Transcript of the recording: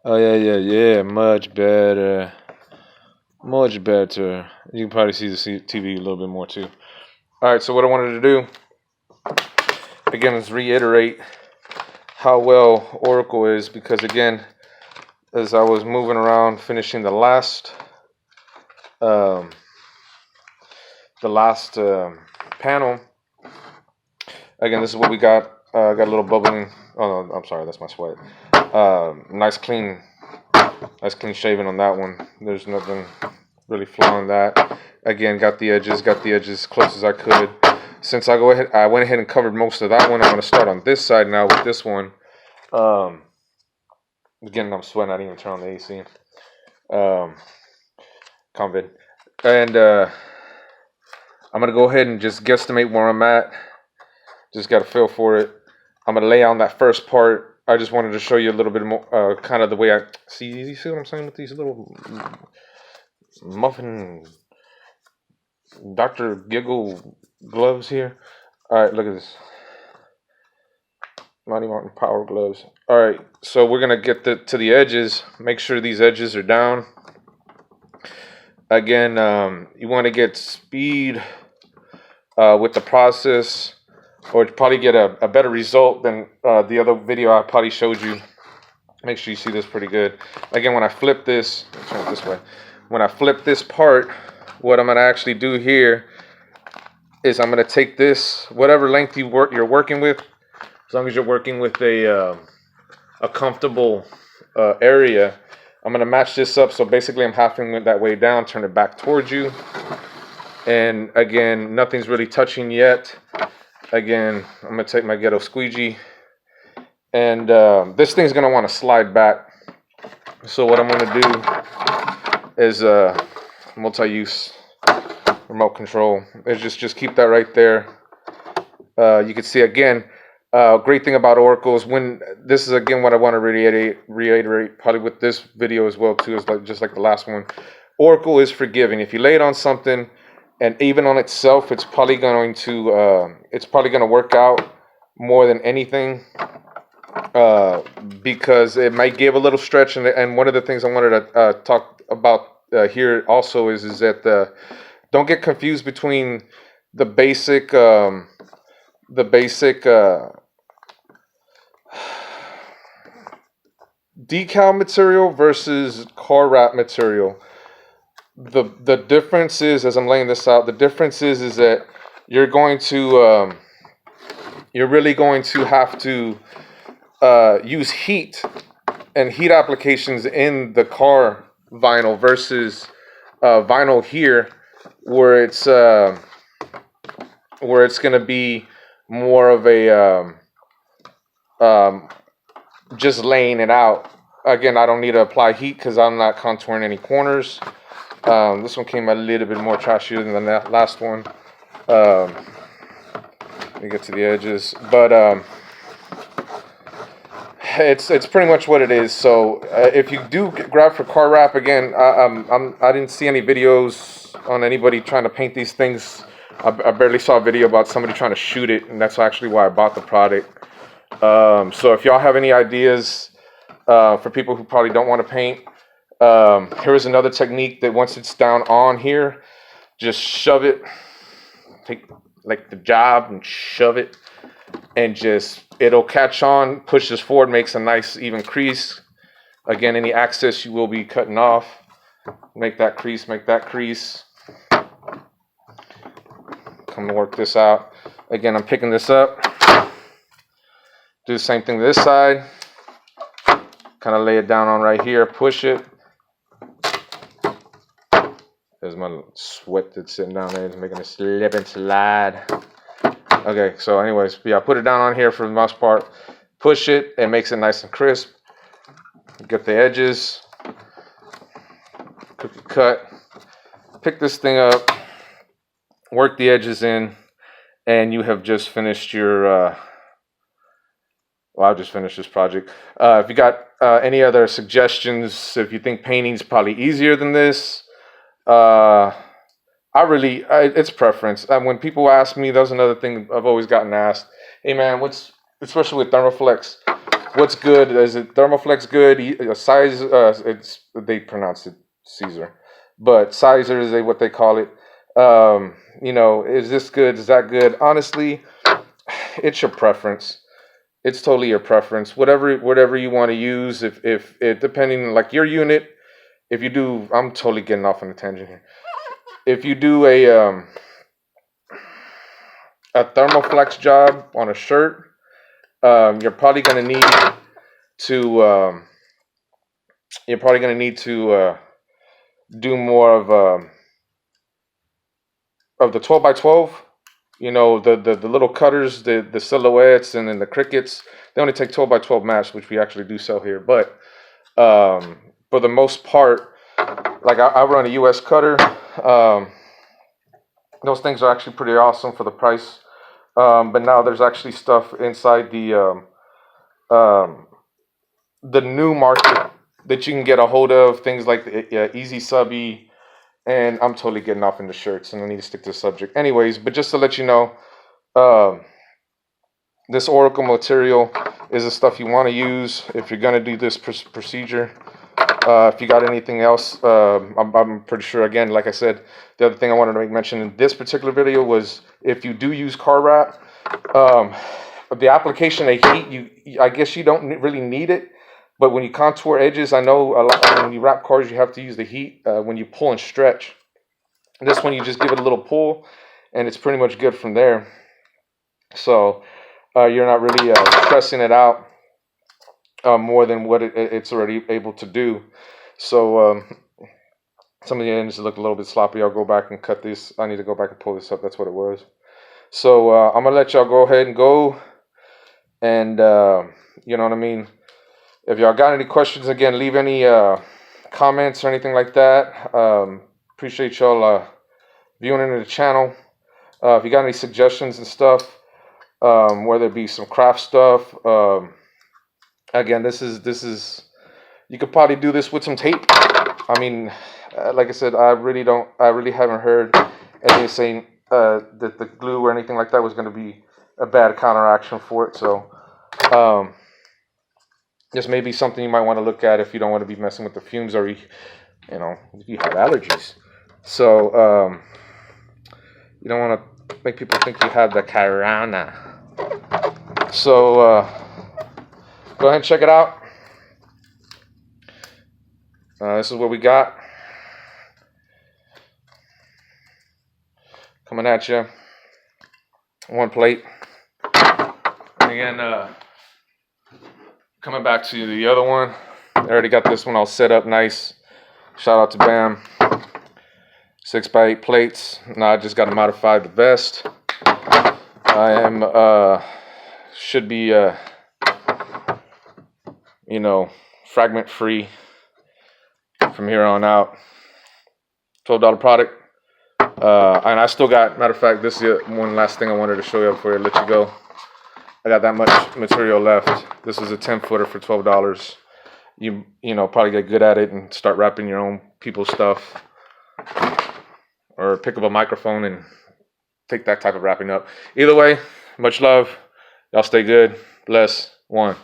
Oh yeah. Much better. Much better. You can probably see the TV a little bit more too. All right. So what I wanted to do again is reiterate how well Oracle is, because again, as I was moving around finishing the last um, panel. Again, this is what we got. Got a little bubbling. Oh no, I'm sorry, that's my sweat. Nice clean shaving on that one. There's nothing really flaw in that. Again, got the edges as close as I could. Since I went ahead and covered most of that one, I'm going to start on this side now with this one. Again, I'm sweating. I didn't even turn on the AC. COVID. And I'm going to go ahead and just guesstimate where I'm at. Just got a feel for it. I'm going to lay on that first part. I just wanted to show you a little bit more, kind of the way I see. You see what I'm saying with these little muffin Dr. Giggle gloves here? All right, look at this. Monty Martin Power gloves. All right, so we're going to get to the edges. Make sure these edges are down. Again, you want to get speed with the process, or probably get a better result than the other video I probably showed you. Make sure you see this pretty good. Again, when I flip this, turn it this way. When I flip this part, what I'm going to actually do here is I'm going to take this, whatever length you're working with, as long as you're working with a comfortable area, I'm going to match this up. So basically I'm halving that way down, turn it back towards you. And again, nothing's really touching yet. Again, I'm going to take my ghetto squeegee. And this thing's going to want to slide back. So what I'm going to do is multi-use remote control. Is just keep that right there. You can see again, great thing about Oracle is when this is again what I want to reiterate probably with this video as well too, is just like the last one. Oracle is forgiving. If you lay it on something, and even on itself, it's probably going to work out more than anything, because it might give a little stretch. And one of the things I wanted to talk about here also is that don't get confused between the basic decal material versus car wrap material. The difference is, as I'm laying this out, the difference is that you're really going to have to use heat and heat applications in the car vinyl versus vinyl here, where it's going to be more of a just laying it out. Again, I don't need to apply heat because I'm not contouring any corners. This one came a little bit more trashier than the last one. Let me get to the edges, but it's pretty much what it is. So if you do grab for car wrap, again, I didn't see any videos on anybody trying to paint these things. I barely saw a video about somebody trying to shoot it, and that's actually why I bought the product. So if y'all have any ideas for people who probably don't want to paint, here's another technique that once it's down on here, just shove it, take like the job and shove it, and it'll catch on, push this forward, makes a nice even crease. Again, any excess you will be cutting off. Make that crease. Come to work this out. Again, I'm picking this up. Do the same thing to this side. Kind of lay it down on right here, push it. There's my sweat that's sitting down there, it's making it slip and slide. Okay, so anyways, yeah, put it down on here for the most part. Push it, it makes it nice and crisp. Get the edges. Cookie cut. Pick this thing up. Work the edges in, and you have just finished your well, I'll just finish this project. If you got any other suggestions, if you think painting's probably easier than this, it's preference. When people ask me, that's another thing I've always gotten asked. Hey man, especially with Thermoflex, what's good? Is it Thermoflex good? Size? They pronounce it Caesar, but Sizer is what they call it. You know, is this good? Is that good? Honestly, it's your preference. It's totally your preference. Whatever you want to use. If it depending like your unit. If you do, I'm totally getting off on a tangent here. If you do a Thermoflex job on a shirt, you're probably gonna need to do more of the 12 by 12. You know, the little cutters, the silhouettes, and then the crickets. They only take 12 by 12 mats, which we actually do sell here. But for the most part, like I run a US cutter. Those things are actually pretty awesome for the price. But now there's actually stuff inside the new market that you can get a hold of. Things like the Easy Subby. And I'm totally getting off into shirts, and I need to stick to the subject. Anyways, but just to let you know, this Oracle material is the stuff you want to use if you're going to do this procedure. If you got anything else, I'm pretty sure, again, like I said, the other thing I wanted to make mention in this particular video was if you do use car wrap, the application of heat, I guess you don't really need it. But when you contour edges, I know a lot, when you wrap cars, you have to use the heat when you pull and stretch. This one, you just give it a little pull, and it's pretty much good from there. So you're not really stressing it out more than what it's already able to do. So some of the ends look a little bit sloppy. I'll go back and cut this. I need to go back and pull this up. That's what it was. So I'm going to let y'all go ahead and go. And you know what I mean? If y'all got any questions, again, leave any comments or anything like that. Appreciate y'all viewing into the channel. If you got any suggestions and stuff, whether it be some craft stuff, again, this is you could probably do this with some tape. I mean, like I said, I really haven't heard anything saying that the glue or anything like that was going to be a bad counteraction for it. So this may be something you might want to look at if you don't want to be messing with the fumes, or you know, if you have allergies. So you don't want to make people think you have the corona. So go ahead and check it out. This is what we got coming at you. One plate. And again, coming back to the other one. I already got this one all set up nice. Shout out to Bam. 6x8 plates. Now I just got to modify the vest. I am should be you know, fragment free from here on out. $12 product. And I still got, matter of fact, this is one last thing I wanted to show you before I let you go. I got that much material left. This is a 10-footer for $12. You know, probably get good at it and start wrapping your own people's stuff. Or pick up a microphone and take that type of wrapping up. Either way, much love. Y'all stay good. Bless. One.